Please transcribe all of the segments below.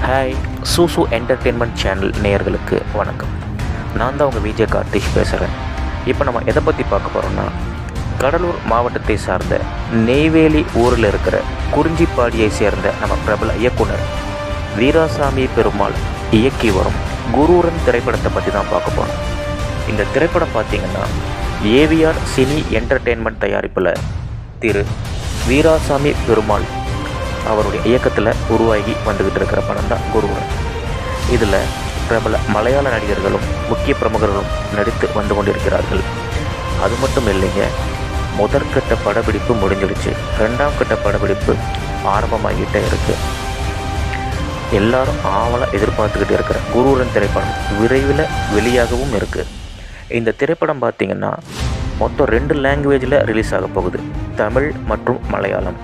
Hi, சூசு entertainment channel நேயர்களுக்கு வணக்கம். நான் தான் உங்கள் விஜய் கார்த்திஷ் பேசுகிறேன். இப்போ நம்ம எதை பற்றி பார்க்க போகிறோம்னா, கடலூர் மாவட்டத்தை சார்ந்த நெய்வேலி ஊரில் இருக்கிற குறிஞ்சிப்பாடியை சேர்ந்த நம்ம பிரபல இயக்குனர் வீராசாமி பெருமாள் இயக்கி வரும் குரூரன் திரைப்படத்தை பற்றி தான் பார்க்க போகிறோம். இந்த திரைப்படம் பார்த்திங்கன்னா ஏவிஆர் சினி என்டர்டெயின்மெண்ட் தயாரிப்பில் திரு வீராசாமி பெருமாள் அவருடைய இயக்கத்தில் உருவாகி வந்துக்கிட்டு இருக்கிற படம் தான் குரூரன். இதில் பிரபல மலையாள நடிகர்களும் முக்கிய பிரமுகர்களும் நடித்து வந்து கொண்டிருக்கிறார்கள். அது மட்டும் இல்லைங்க, முதற்கட்ட படப்பிடிப்பு முடிஞ்சிடுச்சு, ரெண்டாம் கட்ட படப்பிடிப்பு ஆரம்பமாகிட்டே இருக்குது. எல்லாரும் ஆவலாக எதிர்பார்த்துக்கிட்டு இருக்கிற குரூரன் திரைப்படம் விரைவில் வெளியாகவும் இருக்குது. இந்த திரைப்படம் பார்த்திங்கன்னா மொத்தம் 2 லாங்குவேஜில் ரிலீஸ் ஆக போகுது, தமிழ் மற்றும் மலையாளம்.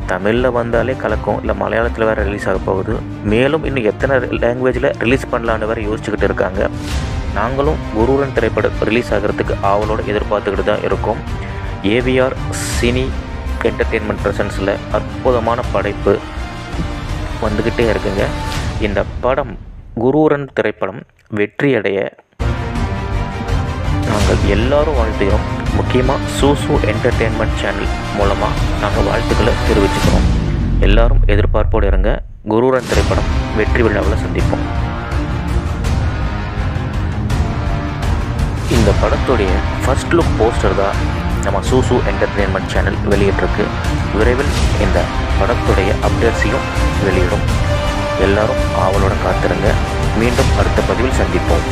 தமிழில் வந்தாலே கலக்கும், இல்லை மலையாளத்தில் வேறு ரிலீஸ் ஆக போகுது. மேலும் இன்னும் எத்தனை லாங்குவேஜில் ரிலீஸ் பண்ணலான்னு வேறு யோசிச்சுக்கிட்டு இருக்காங்க. நாங்களும் குரூரன் திரைப்படம் ரிலீஸ் ஆகிறதுக்கு ஆவலோடு எதிர்பார்த்துக்கிட்டு தான் இருக்கோம். ஏவிஆர் சினி என்டர்டெயின்மெண்ட் ப்ரெசன்ஸில் அற்புதமான படைப்பு வந்துக்கிட்டே இருக்குங்க. இந்த படம் குரூரன் திரைப்படம் வெற்றியடைய நாங்கள் எல்லாரும் வாழ்த்துகிறோம். முக்கியமாக சூசு என்டர்டெயின்மெண்ட் சேனல் மூலமாக நாங்கள் வாழ்த்துக்களை தெரிவிச்சுக்கிறோம். எல்லாரும் எதிர்பார்ப்போடு இருங்க. குரூரன் திரைப்படம் வெற்றி விழாவில் சந்திப்போம். இந்த படத்துடைய ஃபர்ஸ்ட் லுக் போஸ்டர் தான் நம்ம சூசு என்டர்டெயின்மெண்ட் சேனல் வெளியிட்டிருக்கு. விரைவில் இந்த படத்துடைய அப்டேட்ஸையும் வெளியிடும். எல்லாரும் ஆவலோடு காத்திருங்க. மீண்டும் அடுத்த பதிவில் சந்திப்போம்.